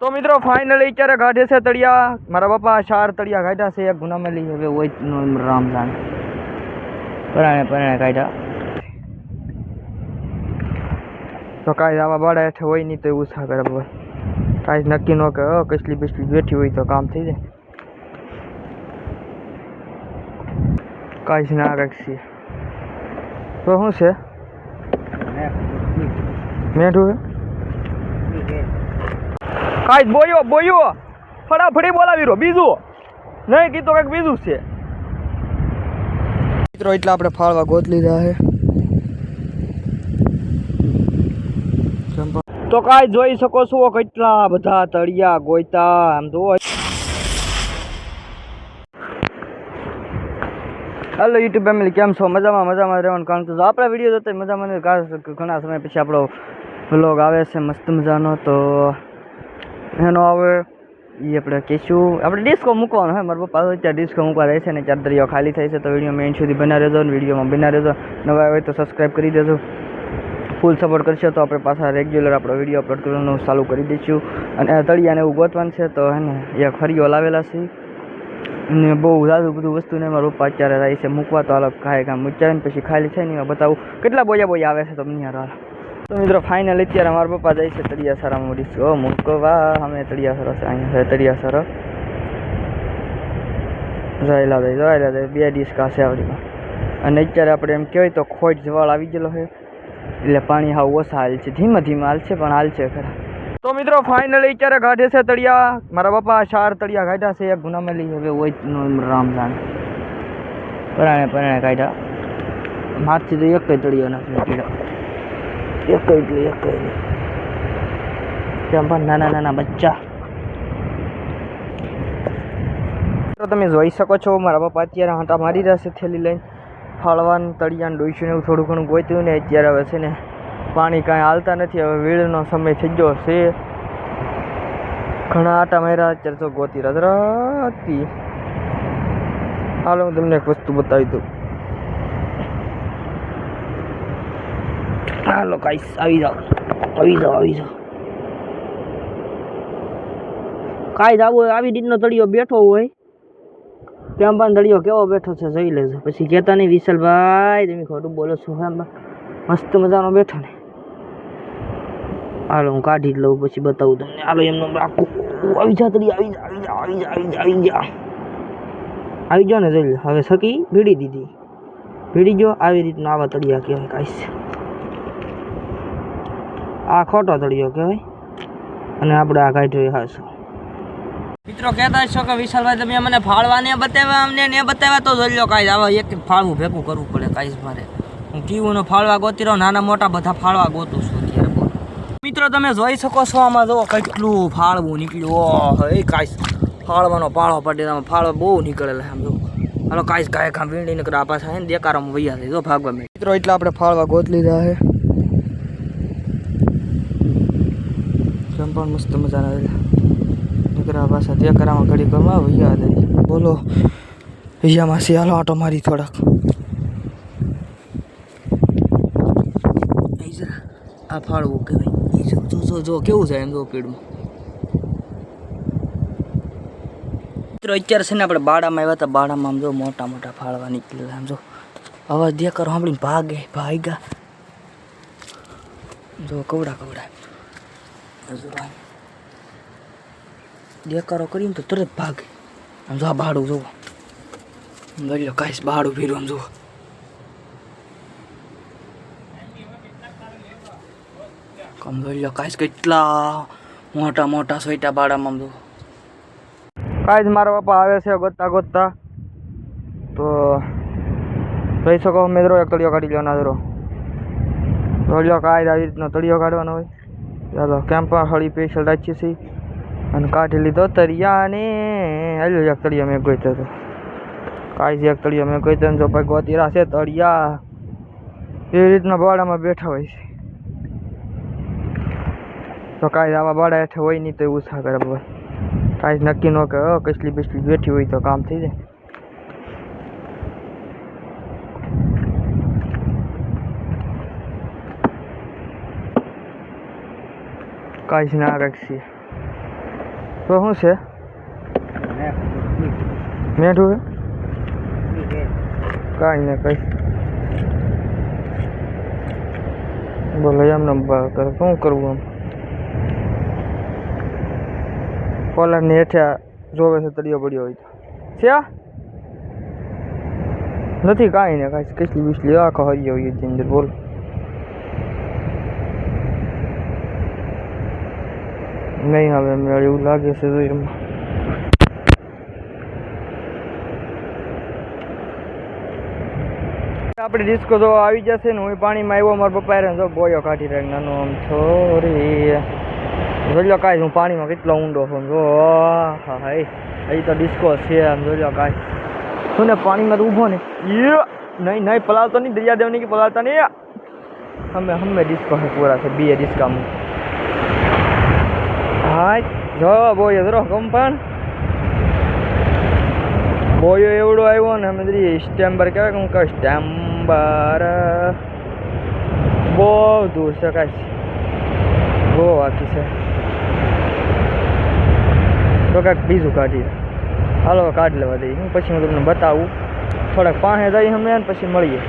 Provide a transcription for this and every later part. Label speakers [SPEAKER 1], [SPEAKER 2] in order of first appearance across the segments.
[SPEAKER 1] તો મિત્રો ફાઇનલી અત્યારે કાઢે છે તળિયા. મારા બાપા 4 તળિયા કાઢ્યા છે. એક ગુનામેલી હવે હોય નો રામ જાણ પરાણે કાઢ્યા. તો કાંઈ આવા બાળા હેઠે હોય નહીં તો એવું સા કરે ભાઈ. કાંઈ નક્કી ન કે કસલી બસલી બેઠી હોય તો કામ થઈ જાય. કાંઈ જ ના રાખીએ તો શું છે મેઠું છે કાંઈ બોયો ફટાફટી બોલાવી રહ્યો. બીજું નહીં કીધું કંઈક બીજું છે મિત્રો. એટલે આપણે ફાળવા ગોત લીધા છે. તો કાંઈ જોઈ શકો છો કેટલા બધા તળિયા ગોઈતા. આમ તો હેલો યુટ્યુબ ફેમિલી, કેમ છો? મજામાં રહેવાનું. કારણ કે આપણા વિડીયો જોતા મજામાં ઘણા સમય પછી આપણો વ્લોગ આવે છે મસ્ત મજાનો. તો એનો આવે એ આપણે કહીશું. આપણે ડિસ્કો મૂકવાનો હોય. મારા પપ્પા અત્યારે ડિસ્કો મૂકવા રહે છે ને 4 દરિયો ખાલી થાય છે. તો વિડીયો મેઇન સુધી બના રહેજો ને વિડીયોમાં બના રહેજો. નવા હોય તો સબસ્ક્રાઈબ કરી દેજો. ફૂલ સપોર્ટ કરશો તો આપણે પાછા રેગ્યુલર આપણો વિડીયો અપલોડ કરવાનું ચાલુ કરી દઈશું. અને તળિયાને એવું ગોતવાનું છે તો હે ને એક ફરીઓ લાવેલા છે ને બહુ સારું બધું વસ્તુને મારા પપ્પા અત્યારે જાય છે મૂકવા. તો અલગ કાંઈ મૂચાવીને પછી ખાલી થાય ને બતાવું કેટલા બોયા આવે છે તમને યાર. તો મિત્રો ફાઇનલ અત્યારે મારા પપ્પા જાય છે તળિયા સારામાં ડિસ્કો મૂકવા. અમે તળિયા સર છે અહીંયા છે તળિયા સર જોયેલા જાય 2 ડિસ્કા છે આવડીમાં. અને અત્યારે આપણે એમ કહેવાય તો ખોટ જવાળ આવી ગયેલો છે એટલે પાણી હાવ ઓછા હાલ છે. ધીમે હાલશે પણ હાલશે ખરા. તો મિત્રો ફાઇનલી અત્યારે કાઢે છે તળિયા. મારા બાપા 4 તળિયા કાઢ્યા છે. એક ગુનામેલી હવે હોય નો રામ જાણ પરાણે કાઢ્યા. હાથથી તો એક તળિયો નાખી એક કેમ પણ નાના બચ્ચા. તો તમે જોઈ શકો છો મારા બાપા અત્યારે હાંટા મારી રહ્યા છે થેલી લઈને. ફાળવાનું તળિયાને ડોઈશું ને એવું થોડું ઘણું ગોત્યું ને અત્યારે હવે છે ને પાણી કાંઈ હાલતા નથી. હવે વીળનો સમય થઈ ગયો છે. ઘણા આટા માર્યા અત્યારે તો ગોતી રજરાતી. હાલો હું તમને એક વસ્તુ બતાવી દઉં. હાલો ગાઈસ આવી જાઓ. કાંઈ જવું આવી રીતનો તળિયો બેઠો હોય ત્યાં પણ તળિયો કેવો બેઠો છે જોઈ લેજો. પછી કહેતા નહીં વિશાલભાઈ તમે ખોટું બોલો છો. મસ્ત મજાનો બેઠો ને. હાલો હું કાઢી જ લઉં પછી બતાવું તમને. હાલો એમનો રાખું. આવી જા તળી આવી જાઓ ને જોઈ લો. હવે સકી ભીડી ગયો. આવી રીતના આવા તળિયા કહેવાય. કાંઈ આ ખોટો તળિયો કહેવાય અને આપણે આ કાઢ્યો હાસો. મિત્રો કહેતા છો કે વિશાલભાઈ તમે મને ફાળવાને બતાવ્યા અમને ને બતાવ્યા તો જોઈ લો. કાંઈ આવા એક ફાળવું ભેગું કરવું પડે. કાંઈ મારે હું કીવું ફાળવા ગોતી રહ્યો. નાના મોટા બધા ફાળવા ગોતું છું અત્યારે. બોલો મિત્રો તમે જોઈ શકો છો આમાં જો કેટલું ફાળવું નીકળ્યું. એ કાંઈ ફાળવાનો પાળો પડે. ફાળવા બહુ નીકળેલા આમ જો. હાલો કાંઈ કાંઈ વીંડી નીકળે. આ પાછા ને દેકારામાં વૈયા છે જો ભાગવા મિત્રો. એટલે આપણે ફાળવા ગોત લીધા છે. પણ મસ્ત મજાના નીકળ્યા પાછા દેકારામાં ઘડી કરવા વૈયા દે. બોલો વૈયામાં છે. હાલો આટો મારી થોડાક. આ ફાળવું કહેવાય. જો કેવું છે એમ જો પીડમાં. મિત્રો અત્યારે છે ને આપણે બાડામાં આવ્યા હતા. બાડામાં આમ જો મોટા ફાળવા નીકળેલા. આમ જો અવાજ દેખાડો સાંભળીને ભાગ્યા જો કવડા દેકારો કરીને તો તરત ભાગે. આમ જો આ બાડું જોવો ગયો. કાંઈ બાડું ભીરું આમ જુઓ. કમ ગયો કાંઈ કેટલા મોટા સોઈટા બાડામાં જુઓ. કાંઈ મારા બાપા આવે છે ગોતતા તો જોઈ શકો મિત્રો. એક તળિયો કાઢી લો ના તળિયો કાંઈ આવી રીતનો તળિયો કાઢવાનો હોય. ચાલો કેમ્પ હળી સ્પેશિયલ રાખીએ છીએ અને કાઢી લીધો તળિયાને. હાલો એક તળિયો મેં ગોત્યો હતો. કાંઈ એક તળિયો મેં ગોત્યો ને જો ભાઈ ગોતી રહ્યા છે તળિયા. એવી રીતના બાળામાં બેઠા હોય છે. તો કાંઈ આવા બાળા હેઠે હોય નહીં તો એવું સા કરે ભાઈ. કાંઈ નક્કી ન કે કસલી બસલી બેઠી હોય તો કામ થઈ જાય. કાંઈ જ ના રાખીએ તો શું છે મેઠું છે કાંઈ ને કઈ બોલો એમને કરે શું કરવું આમ કોલરની હેઠે જોવે છે તળિયો પડ્યો હોય છે નથી કાંઈ ને કાંઈ કેટલી બીસલી આખો હરી હોય એની અંદર બોલ નહીં હવે એમને એવું લાગે છે જોઈરમાં આપણે ડિસ્કો જો આવી જશે ને હું પાણીમાં આવ્યો મારા પપ્પા જો બોયો કાઢી રહ્યો નાનો આમ છોરી જોઈ લો કાંઈ હું પાણીમાં કેટલો ઊંડો છું જો હા હા એ તો ડિસ્કો છે આમ જોઈ લો કાંઈ શું ને પાણીમાં તો ઊભો ને નહીં નહીં પલાવતો નહીં દરિયાદેવ નહીં કે પલાવતા નહીં અમે ડિસ્કો છે પૂરા છે બે ડિસ્કામાં હા જો બોયો જરો કંપન બોયો એવડો આવ્યો ને અમે સ્ટેમ્બર કહેવાય કે હું કહું સ્ટેમ્બર બહુ દૂર છે કાંઈ બહુ આખી છે તો કાંઈક બીજું કાઢીએ હાલો કાઢ લેવા દઈએ હું પછી હું તમને બતાવું થોડાક પાસે જઈએ અમે ને પછી મળીએ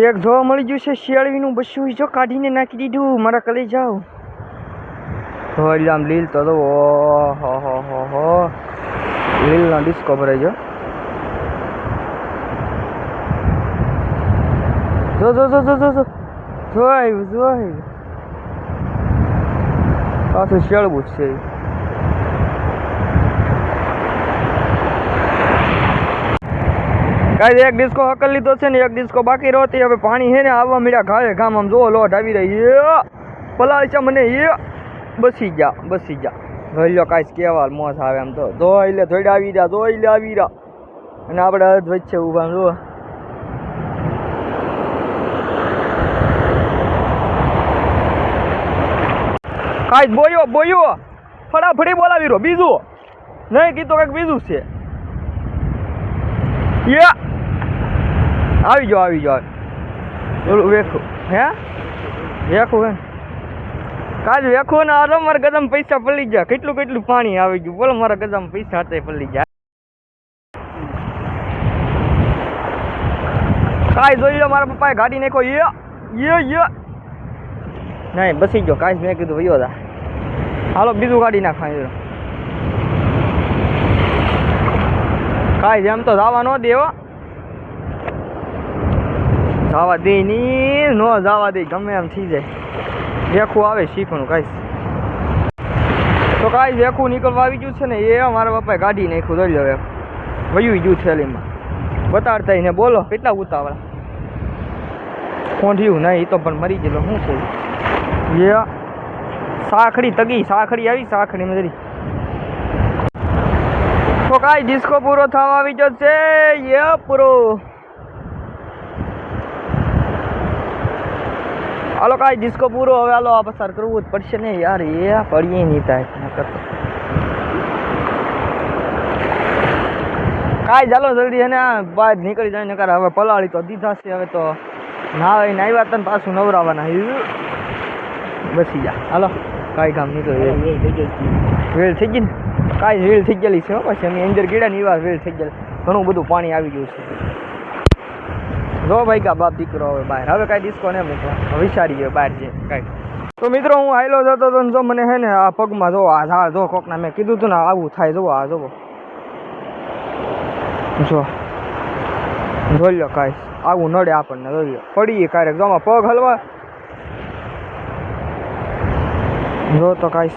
[SPEAKER 1] એક જોવા મળી ગયું છે શિયાળવીનું બસ્યું જો કાઢીને નાખી દીધું મારા કલે જાઓ તો એટલે આમ લીલ તો હો લીલનો ડિસ્કો ભરાઈ ગયો જો આવ્યું પાછું શેળવું જ છે કાંઈ એક ડિસ્કો હકલ લીધો છે ને એક ડિસ્કો બાકી રહેતી હવે પાણી છે ને આવવા મળ્યા ઘાવે ઘામ આમ જો લોટ આવી રહી પલાળી છે મને બસી જા જોઈ લો કાંઈ કેવા મોસ આવે એમ તો જોઈ લે થોડા આવી રહ્યા અને આપણે અર્ધ વચ્ચે ઊભા જો કાંઈ બોયો ફટાફટી બોલાવી રહ્યો બીજું નહીં કીધું કંઈક બીજું છે આવી જાઓ બોલું વેખું વેખું હે કાજ વેખું ને અરે મારા ગદામાં પૈસા પડી ગયા કેટલું પાણી આવી ગયું બોલો મારા ગદામાં પૈસા હતા પડી ગયા કાંઈ જોઈ લો મારા પપ્પાએ ગાડી નાખો નહીં બસી ગયો કાંઈ મેં કીધું વયો હતા હાલો બીજું ગાડી નાખવા કાંઈ એમ તો જવા ન દે જવા દે ની ન જવા દે ગમે એમ થઈ જાય વેખું આવે શીખવાનું કાંઈ તો કાંઈ વેખું નીકળવા આવી ગયું છે ને એ મારા પપ્પાએ ગાડી નાખ્યું જોઈ લો વયું ગયું થેલીમાં બતાડતા ને બોલો કેટલા ઉતાવળા કોંઢ્યું નહીં એ તો પણ મરી ગયેલો શું છે સાખડી તગી સાખડી આવી સાખડી મરી તો કાંઈ ડિસ્કો પૂરો થવા આવી જશે પૂરો હાલો કાંઈ ડિસ્કો પૂરો હવે હાલો આ પસાર કરવું જ પડશે ને યાર પડીએ નહીં થાય કરતો કાંઈ ચાલો જલ્દી એને બહાર નીકળી જાય નકર હવે પલાળી તો દીધા છે હવે તો ના આવ્યા તને પાછું નવરાવાના બસી જા હાલો કાંઈ કામ નીકળી વેલ થઈ ગઈ ને કાંઈ વેલ થઈ ગયેલી છે પછી અમે અંદર ગીડા ની વાત વેલ થઈ ગયેલી ઘણું બધું પાણી આવી ગયું છે જો ભાઈ કા બાપ દીકરો હવે બહાર હવે કાંઈ ડિસ્કો ને મૂકવા વિચારીએ બહાર છે કાંઈ તો મિત્રો હું હાઈલો જતો હતો ને જો મને હે ને આ પગમાં જો આ ઝાડ જો કોકના મેં કીધું હતું ને આવું થાય જોવો આ જોવો જોઈ લો કાંઈ આવું નડે આપણને જોઈ લો પડીએ ક્યારેક જો પગ હલવા જો તો કાંઈ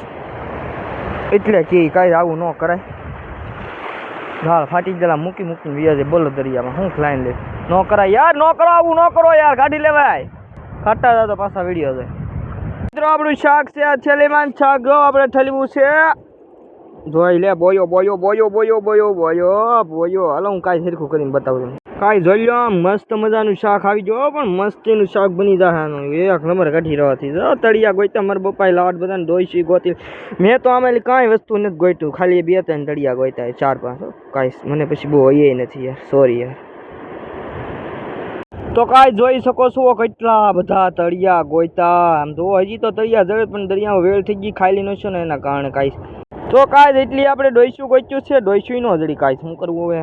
[SPEAKER 1] એટલે કે કાંઈ આવું ન કરાય ઝાડ ફાટી ગયેલા મૂકીને વ્યાજે બોલો દરિયામાં શું લાઈન લે ન કરાય યાર ન કરો આવું ન કરો યાર કાઢી લેવાય કાઢતા હતા તો પાછા વિડીયો છે મિત્રો આપણું શાક છે આ થેલીમાં શાક જો આપણે ઠલવું છે જોઈ લે બોયો હાલો હું કાંઈ સરખું કરીને બતાવું કાંઈ જોઈ લો મસ્ત મજાનું શાક આવી ગયો પણ મસ્તીનું શાક બની જાય એક નંબર કાઢી રહેવાથી જો તળિયા ગોઈતા મારા પપ્પાએ લાવટ બધાને ડોઈસી ગોતી મેં તો આમાં કાંઈ વસ્તુ નથી ગોઈતું ખાલી 2-3 તળિયા ગોઈતા 4-5 કાંઈ મને પછી બહુ એ નથી યાર સોરી યાર તો કાંઈ જોઈ શકો છો કેટલા બધા તળિયા ગોઈતા આમ તો હજી તો તળિયા જડે પણ દરિયામાં વેળ થઈ ગઈ ખાલી ન છે ને એના કારણે કાંઈ તો કાંઈ એટલી આપણે ડોઈશું ગોચ્યું છે, ડોઈશું નો જડી કાંઈ શું કરવું હવે.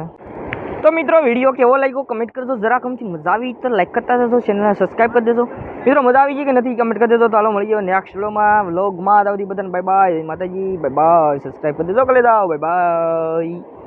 [SPEAKER 1] તો મિત્રો વિડીયો કેવો લાગ્યો કમેન્ટ કરજો જરા. કમથી મજા આવી તો લાઈક કરતા જશો, ચેનલને સબસ્ક્રાઈબ કરી દેજો. મિત્રો મજા આવી ગઈ કે નથી કમેન્ટ કરી દેજો. તો હાલો મળીએ નેક્સ્ટ વ્લોગમાં. ત્યાં સુધી બધાને બાય બાય માતાજી, બાય બાય. સબસ્ક્રાઈબ કરી દેજો, કરી દાઓ, બાય બાય.